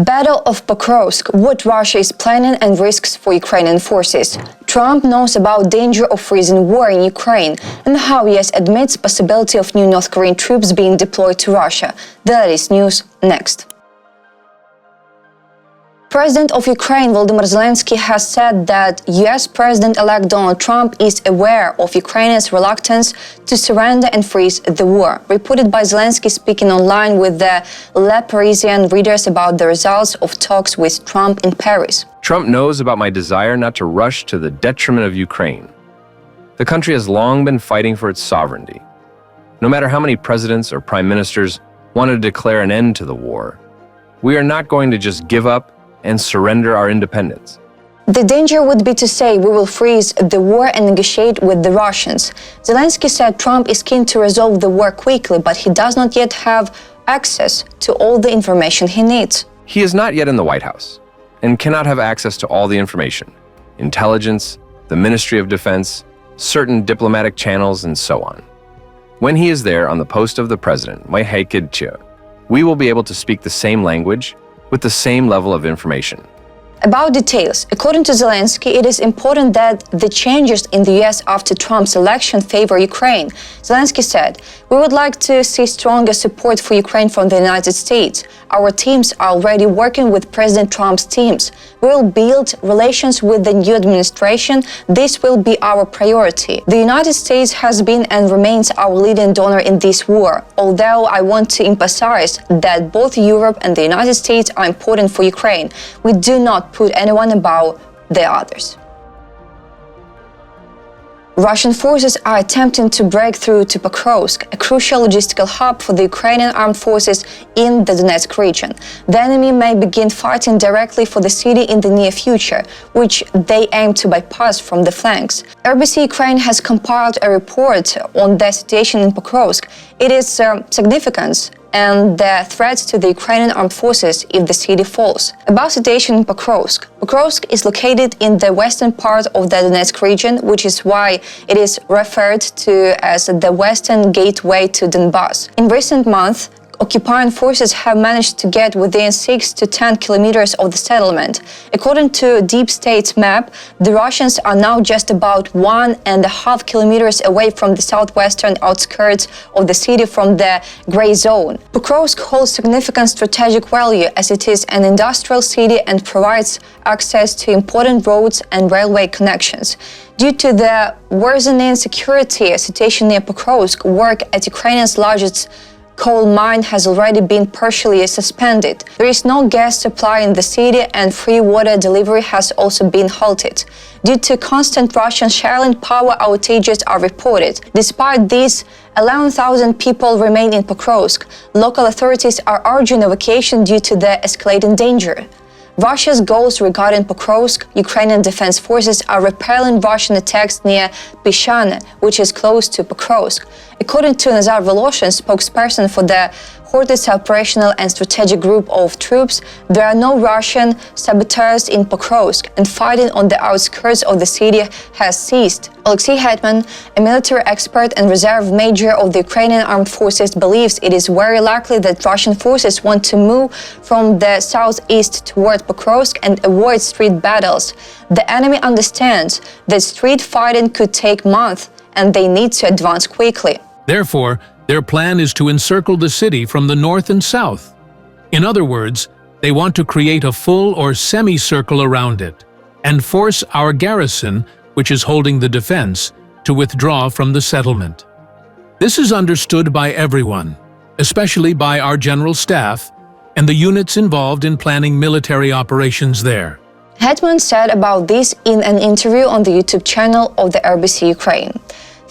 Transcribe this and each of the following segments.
Battle of Pokrovsk, what Russia is planning and risks for Ukrainian forces. Trump knows about danger of freezing war in Ukraine and how US admits possibility of new North Korean troops being deployed to Russia. The latest news next. President of Ukraine Volodymyr Zelensky has said that US President-elect Donald Trump is aware of Ukraine's reluctance to surrender and freeze the war. Reported by Zelensky speaking online with the Le Parisien readers about the results of talks with Trump in Paris. Trump knows about my desire not to rush to the detriment of Ukraine. The country has long been fighting for its sovereignty. No matter how many presidents or prime ministers want to declare an end to the war, we are not going to just give up and surrender our independence. The danger would be to say we will freeze the war and negotiate with the Russians. Zelensky said Trump is keen to resolve the war quickly, but he does not yet have access to all the information he needs. He is not yet in the White House and cannot have access to all the information, intelligence, the Ministry of Defense, certain diplomatic channels, and so on. When he is there on the post of the president, we will be able to speak the same language with the same level of information. About details, according to Zelensky, it is important that the changes in the US after Trump's election favor Ukraine. Zelensky said, "We would like to see stronger support for Ukraine from the United States. Our teams are already working with President Trump's teams. We will build relations with the new administration. This will be our priority. The United States has been and remains our leading donor in this war, although I want to emphasize that both Europe and the United States are important for Ukraine. We do not put anyone above the others." Russian forces are attempting to break through to Pokrovsk, a crucial logistical hub for the Ukrainian armed forces in the Donetsk region. The enemy may begin fighting directly for the city in the near future, which they aim to bypass from the flanks. RBC Ukraine has compiled a report on the situation in Pokrovsk. It is significance and the threats to the Ukrainian armed forces if the city falls. About situation in Pokrovsk. Pokrovsk is located in the western part of the Donetsk region, which is why it is referred to as the western gateway to Donbass. In recent months, occupying forces have managed to get within 6 to 10 kilometers of the settlement. According to Deep State's map, the Russians are now just about 1.5 kilometers away from the southwestern outskirts of the city from the gray zone. Pokrovsk holds significant strategic value as it is an industrial city and provides access to important roads and railway connections. Due to the worsening security situation near Pokrovsk, work at Ukraine's largest coal mine has already been partially suspended. There is no gas supply in the city and free water delivery has also been halted. Due to constant Russian shelling, power outages are reported. Despite this, 11,000 people remain in Pokrovsk. Local authorities are urging evacuation due to the escalating danger. Russia's goals regarding Pokrovsk, Ukrainian defense forces are repelling Russian attacks near Pishane, which is close to Pokrovsk. According to Nazar Voloshin, spokesperson for the Hortis Operational and Strategic Group of Troops, there are no Russian saboteurs in Pokrovsk and fighting on the outskirts of the city has ceased. Alexei Hetman, a military expert and reserve major of the Ukrainian armed forces, believes it is very likely that Russian forces want to move from the southeast toward Pokrovsk and avoid street battles. The enemy understands that street fighting could take months and they need to advance quickly. Therefore, their plan is to encircle the city from the north and south. In other words, they want to create a full or semicircle around it and force our garrison, which is holding the defense, to withdraw from the settlement. This is understood by everyone, especially by our general staff and the units involved in planning military operations there. Hetman said about this in an interview on the YouTube channel of the RBC Ukraine.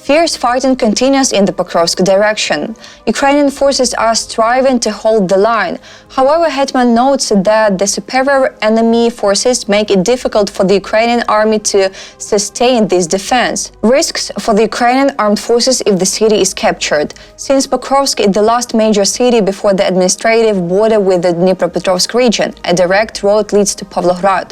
Fierce fighting continues in the Pokrovsk direction. Ukrainian forces are striving to hold the line. However, Hetman notes that the superior enemy forces make it difficult for the Ukrainian army to sustain this defense. Risks for the Ukrainian armed forces if the city is captured. Since Pokrovsk is the last major city before the administrative border with the Dnipropetrovsk region, a direct road leads to Pavlograd.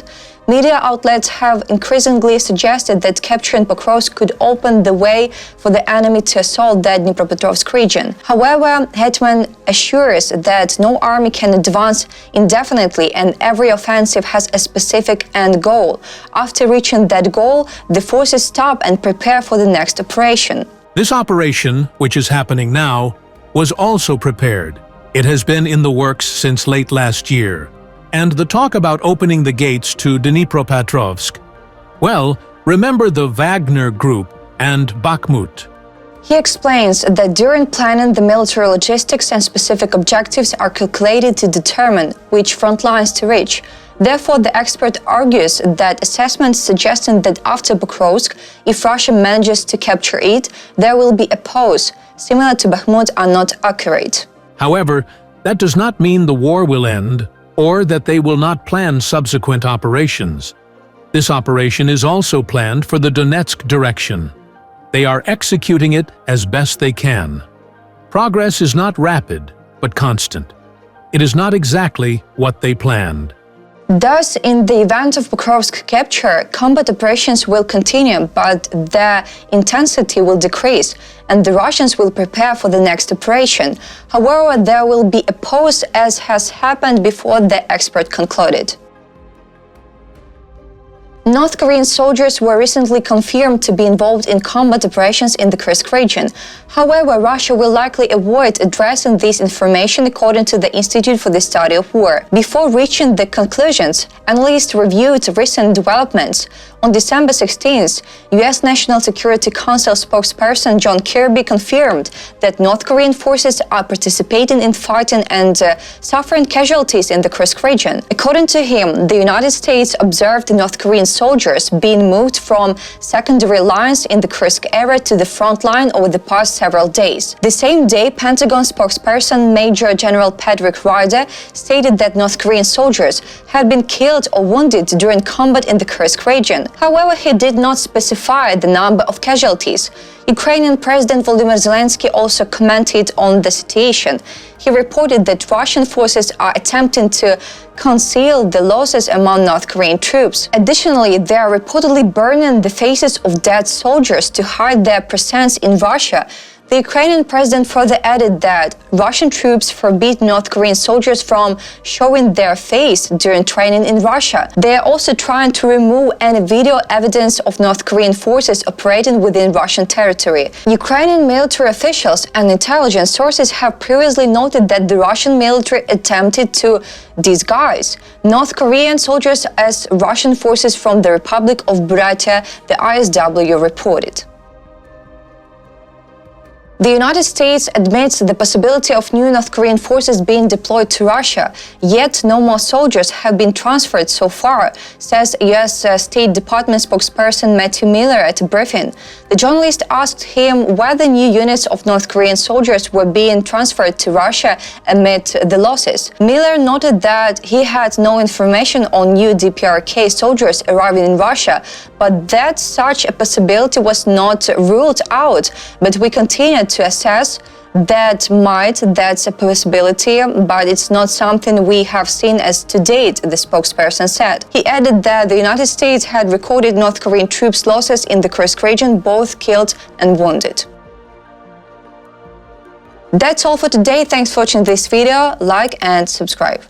Media outlets have increasingly suggested that capturing Pokrovsk could open the way for the enemy to assault the Dnipropetrovsk region. However, Hetman assures that no army can advance indefinitely and every offensive has a specific end goal. After reaching that goal, the forces stop and prepare for the next operation. This operation, which is happening now, was also prepared. It has been in the works since late last year. And the talk about opening the gates to Dnipropetrovsk, well, remember the Wagner Group and Bakhmut. He explains that during planning, the military logistics and specific objectives are calculated to determine which front lines to reach. Therefore, the expert argues that assessments suggesting that after Pokrovsk, if Russia manages to capture it, there will be a pause, similar to Bakhmut, are not accurate. However, that does not mean the war will end, or that they will not plan subsequent operations. This operation is also planned for the Donetsk direction. They are executing it as best they can. Progress is not rapid, but constant. It is not exactly what they planned. Thus, in the event of Pokrovsk capture, combat operations will continue, but their intensity will decrease, and the Russians will prepare for the next operation. However, there will be a pause, as has happened before, the expert concluded. North Korean soldiers were recently confirmed to be involved in combat operations in the Kursk region. However, Russia will likely avoid addressing this information, according to the Institute for the Study of War. Before reaching the conclusions, analysts reviewed recent developments. On December 16th, U.S. National Security Council spokesperson John Kirby confirmed that North Korean forces are participating in fighting and suffering casualties in the Kursk region. According to him, the United States observed North Korean soldiers being moved from secondary lines in the Kursk area to the front line over the past several days. The same day, Pentagon spokesperson Major General Patrick Ryder stated that North Korean soldiers had been killed or wounded during combat in the Kursk region. However, he did not specify the number of casualties. Ukrainian President Volodymyr Zelensky also commented on the situation. He reported that Russian forces are attempting to conceal the losses among North Korean troops. Additionally, they are reportedly burning the faces of dead soldiers to hide their presence in Russia. The Ukrainian president further added that Russian troops forbid North Korean soldiers from showing their face during training in Russia. They are also trying to remove any video evidence of North Korean forces operating within Russian territory. Ukrainian military officials and intelligence sources have previously noted that the Russian military attempted to disguise North Korean soldiers as Russian forces from the Republic of Buryatia, the ISW reported. The United States admits the possibility of new North Korean forces being deployed to Russia, yet no more soldiers have been transferred so far, says U.S. State Department spokesperson Matthew Miller at a briefing. The journalist asked him whether new units of North Korean soldiers were being transferred to Russia amid the losses. Miller noted that he had no information on new DPRK soldiers arriving in Russia, but that such a possibility was not ruled out. But we continue to assess that's a possibility, but it's not something we have seen as to date, the spokesperson said. He added that the United States had recorded North Korean troops' losses in the Kursk region, both killed and wounded. That's all for today. Thanks for watching this video. Like and subscribe.